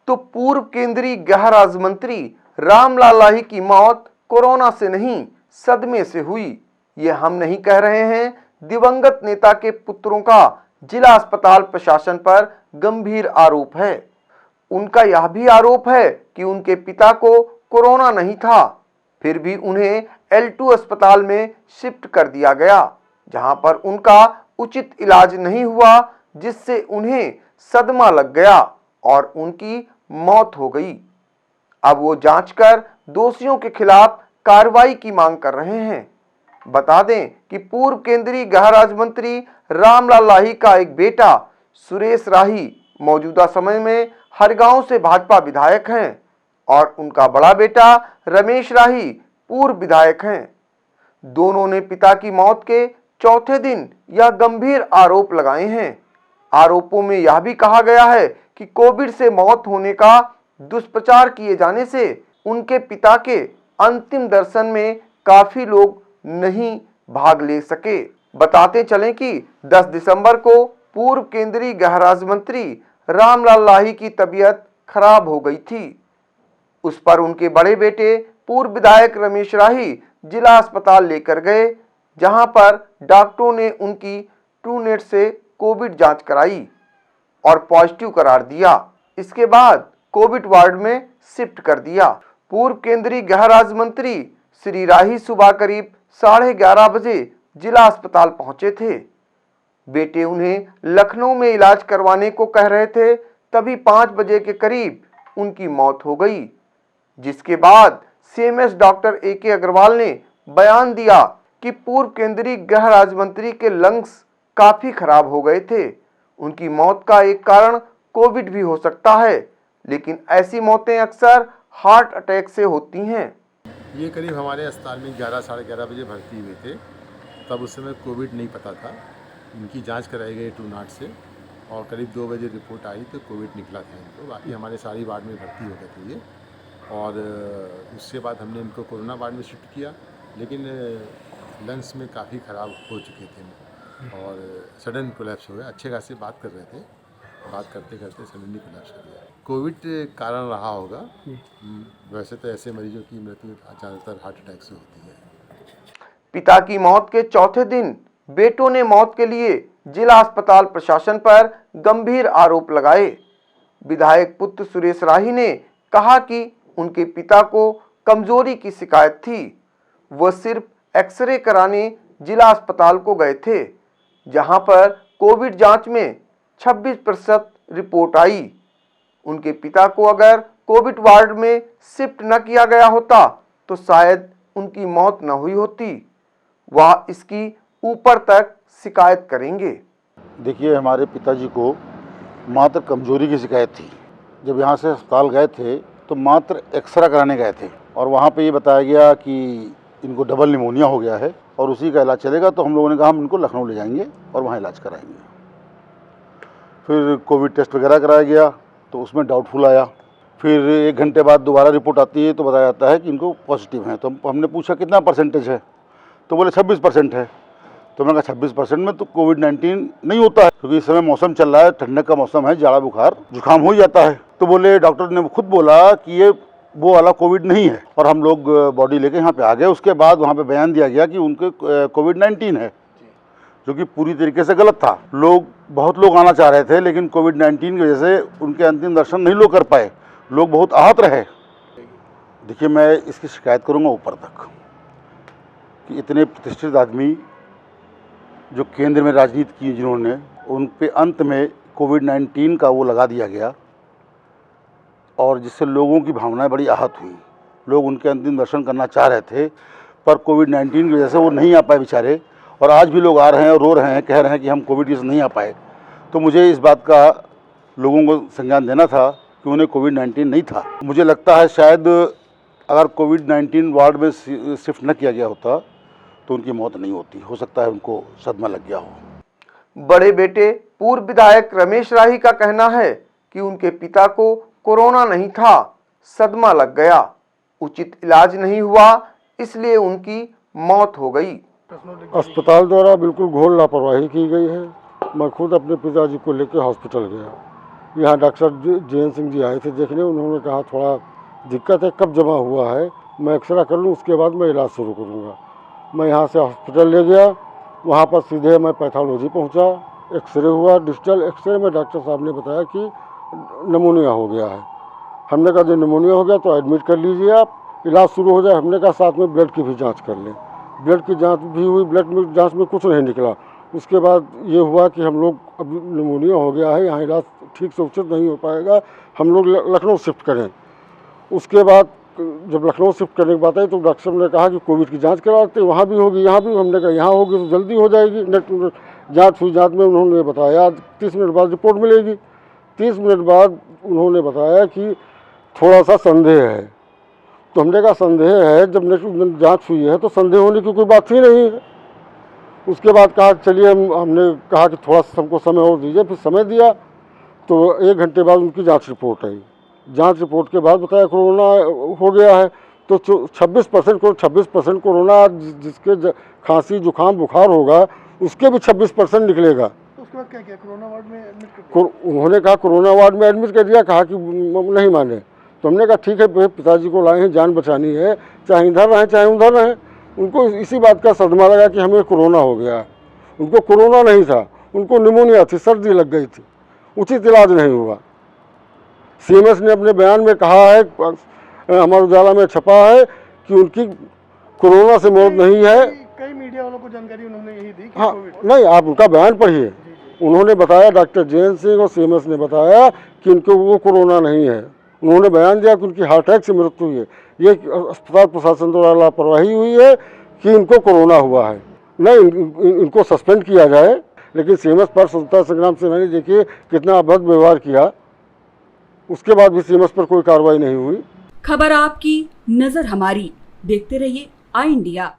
तो पूर्व केंद्रीय गृह राज्य मंत्री रामलाल लाही की मौत कोरोना से नहीं सदमे से हुई। ये हम नहीं कह रहे हैं, दिवंगत नेता के पुत्रों का जिला अस्पताल प्रशासन पर गंभीर आरोप है। उनका यह भी आरोप है कि उनके पिता को कोरोना नहीं था, फिर भी उन्हें L2 अस्पताल में शिफ्ट कर दिया गया, जहां पर उनका उचित इलाज नहीं हुआ, जिससे उन्हें सदमा लग गया और उनकी मौत हो गई। अब वो जांच कर दोषियों के खिलाफ कार्रवाई की मांग कर रहे हैं। बता दें कि पूर्व केंद्रीय गृह राज्य मंत्री रामलाल लाही का एक बेटा सुरेश राही मौजूदा समय में हरगांव से भाजपा विधायक हैं और उनका बड़ा बेटा रमेश राही पूर्व विधायक हैं। दोनों ने पिता की मौत के चौथे दिन यह गंभीर आरोप लगाए हैं। आरोपों में यह भी कहा गया है कि कोविड से मौत होने का दुष्प्रचार किए जाने से उनके पिता के अंतिम दर्शन में काफी लोग नहीं भाग ले सके। बताते चलें कि 10 दिसंबर को पूर्व केंद्रीय गृह राज्य मंत्री रामलाल लाही की तबीयत खराब हो गई थी। उस पर उनके बड़े बेटे पूर्व विधायक रमेश राही जिला अस्पताल लेकर गए, जहां पर डॉक्टरों ने उनकी ट्रूनेट से कोविड जांच कराई और पॉजिटिव करार दिया। इसके बाद कोविड वार्ड में शिफ्ट कर दिया। पूर्व केंद्रीय गृह राज्य मंत्री श्री राही सुबह करीब 11:30 बजे जिला अस्पताल पहुंचे थे। बेटे उन्हें लखनऊ में इलाज करवाने को कह रहे थे, तभी 5 बजे के करीब उनकी मौत हो गई, जिसके बाद CMS डॉक्टर AK अग्रवाल ने बयान दिया कि पूर्व केंद्रीय गृह राज्य मंत्री के लंग्स काफी खराब हो गए थे। उनकी मौत का एक कारण कोविड भी हो सकता है, लेकिन ऐसी मौतें अक्सर हार्ट अटैक से होती हैं। ये करीब हमारे अस्पताल में 11 साढ़े 11 बजे भर्ती हुए थे। तब उस समय कोविड नहीं पता था। इनकी जांच कराई गई ट्रू नॉट से और करीब 2 बजे रिपोर्ट आई तो कोविड निकला था इनको। बाकी हमारे सारी वार्ड में भर्ती हो गए थे ये, और उसके बाद हमने इनको कोरोना वार्ड में शिफ्ट किया, लेकिन लंग्स में काफ़ी ख़राब हो चुके थे और सडन कोलैप्स हो गया। अच्छे खासे बात कर रहे थे, बात करते करते सडनली कोलैप्स हो गया। कोविड कारण रहा होगा। वैसे तो ऐसे मरीजों की मृत्यु ज़्यादातर हार्ट अटैक से होती है। पिता की मौत के चौथे दिन बेटों ने मौत के लिए जिला अस्पताल प्रशासन पर गंभीर आरोप लगाए। विधायक पुत्र सुरेश राही ने कहा कि उनके पिता को कमजोरी की शिकायत थी। वह सिर्फ एक्सरे कराने जिला अस्पताल को गए थे, जहां पर कोविड जांच में 26% रिपोर्ट आई। उनके पिता को अगर कोविड वार्ड में शिफ्ट न किया गया होता तो शायद उनकी मौत न हुई होती। वह इसकी ऊपर तक शिकायत करेंगे। देखिए, हमारे पिताजी को मात्र कमजोरी की शिकायत थी। जब यहाँ से अस्पताल गए थे तो मात्र एक्सरे कराने गए थे और वहाँ पे ये बताया गया कि इनको डबल निमोनिया हो गया है और उसी का इलाज चलेगा। तो हम लोगों ने कहा हम इनको लखनऊ ले जाएंगे और वहाँ इलाज कराएंगे। फिर कोविड टेस्ट वगैरह कराया गया तो उसमें डाउटफुल आया। फिर 1 घंटे बाद दोबारा रिपोर्ट आती है तो बताया जाता है कि इनको पॉजिटिव है। तो हमने पूछा कितना परसेंटेज है, तो बोले 26% है। तो मैंने कहा 26% में तो कोविड-19 नहीं होता है, क्योंकि इस समय मौसम चल रहा है, ठंडक का मौसम है, जाड़ा बुखार जुकाम हो ही जाता है। तो बोले, डॉक्टर ने खुद बोला कि ये वो वाला कोविड नहीं है और हम लोग बॉडी लेके यहाँ पे आ गए। उसके बाद वहाँ पे बयान दिया गया कि उनके कोविड-19 है, जो कि पूरी तरीके से गलत था। बहुत लोग आना चाह रहे थे, लेकिन कोविड-19 की वजह से उनके अंतिम दर्शन नहीं लोग कर पाए। लोग बहुत आहत रहे। देखिए, मैं इसकी शिकायत करूँगा ऊपर तक कि इतने प्रतिष्ठित आदमी जो केंद्र में राजनीति की जिन्होंने, उन पे अंत में कोविड-19 का वो लगा दिया गया और जिससे लोगों की भावनाएं बड़ी आहत हुई। लोग उनके अंतिम दर्शन करना चाह रहे थे, पर कोविड-19 की वजह से वो नहीं आ पाए बेचारे। और आज भी लोग आ रहे हैं और रो रहे हैं, कह रहे हैं कि हम कोविड की वजह से नहीं आ पाए। तो मुझे इस बात का लोगों को संज्ञान देना था कि उन्हें कोविड-19 नहीं था। मुझे लगता है शायद अगर कोविड-19 वार्ड में शिफ्ट न किया गया होता तो उनकी मौत नहीं होती। हो सकता है उनको सदमा लग गया हो। बड़े बेटे पूर्व विधायक रमेश राही का कहना है कि उनके पिता को कोरोना नहीं था, सदमा लग गया, उचित इलाज नहीं हुआ, इसलिए उनकी मौत हो गई। अस्पताल द्वारा बिल्कुल घोर लापरवाही की गई है। मैं खुद अपने पिताजी को लेकर हॉस्पिटल गया यहाँ डॉक्टर जयंत सिंह जी आए थे देखने। उन्होंने कहा थोड़ा दिक्कत है, कब जमा हुआ है, मैं एक्सरा कर लूँ, उसके बाद मैं इलाज शुरू करूँगा। मैं यहाँ से हॉस्पिटल ले गया, वहाँ पर सीधे मैं पैथोलॉजी पहुँचा, एक्सरे हुआ। डिजिटल एक्सरे में डॉक्टर साहब ने बताया कि निमोनिया हो गया है। हमने कहा जो निमोनिया हो गया तो एडमिट कर लीजिए आप, इलाज शुरू हो जाए। हमने कहा साथ में ब्लड की भी जांच कर लें। ब्लड की जांच भी हुई, ब्लड में जांच में कुछ नहीं निकला। उसके बाद ये हुआ कि हम लोग अब निमोनिया हो गया है, यहाँ इलाज ठीक से उचित नहीं हो पाएगा, हम लोग लखनऊ शिफ्ट करें। उसके बाद जब लखनऊ शिफ्ट करने की बात आई तो डॉक्टर साहब ने कहा कि कोविड की जांच कराते, वहाँ भी होगी, यहाँ भी। हमने कहा यहाँ होगी तो जल्दी हो जाएगी। जांच हुई, जांच में उन्होंने बताया 30 मिनट बाद रिपोर्ट मिलेगी। 30 मिनट बाद उन्होंने बताया कि थोड़ा सा संदेह है। तो हमने कहा संदेह है, जब नेक्स्ट जांच हुई है तो संदेह होने की कोई बात ही नहीं है। उसके बाद कहा चलिए, हमने कहा कि थोड़ा सा हमको समय और दीजिए। फिर समय दिया तो 1 घंटे बाद उनकी जांच रिपोर्ट आई। जांच रिपोर्ट के बाद बताया कोरोना हो गया है। तो 26% कोरोना, जिसके खांसी जुकाम बुखार होगा उसके भी 26% निकलेगा। उसके बाद क्या किया, कोरोना वार्ड में एडमिट कर दिया? उन्होंने कहा कोरोना वार्ड में एडमिट कर दिया, कहा कि नहीं माने। तो हमने कहा ठीक है, पिताजी को लाए हैं, जान बचानी है, चाहे इधर रहें चाहे उधर रहें। उनको इसी बात का सदमा लगा कि हमें कोरोना हो गया। उनको कोरोना नहीं था, उनको निमोनिया थी, सर्दी लग गई थी, उचित इलाज नहीं हुआ। सीएमएस ने अपने बयान में कहा है, अमर उजाला में छपा है कि उनकी कोरोना से मौत नहीं है। कई मीडिया वालों को जानकारी उन्होंने यही दी कि हाँ, कोविड। नहीं, आप उनका बयान पढ़िए। उन्होंने बताया, डॉक्टर जयंत सिंह और सीएमएस ने बताया कि इनको वो कोरोना नहीं है। उन्होंने बयान दिया कि उनकी हार्ट अटैक से मृत्यु हुई है। ये अस्पताल प्रशासन द्वारा लापरवाही हुई है कि इनको कोरोना हुआ है। नहीं, इनको सस्पेंड किया जाए। लेकिन सीएमएस पर स्वतंत्रता संग्राम सेनानी देखिए कितना अभद्र व्यवहार किया, उसके बाद भी सीएमएस पर कोई कार्रवाई नहीं हुई। खबर आपकी, नजर हमारी। देखते रहिए आई इंडिया।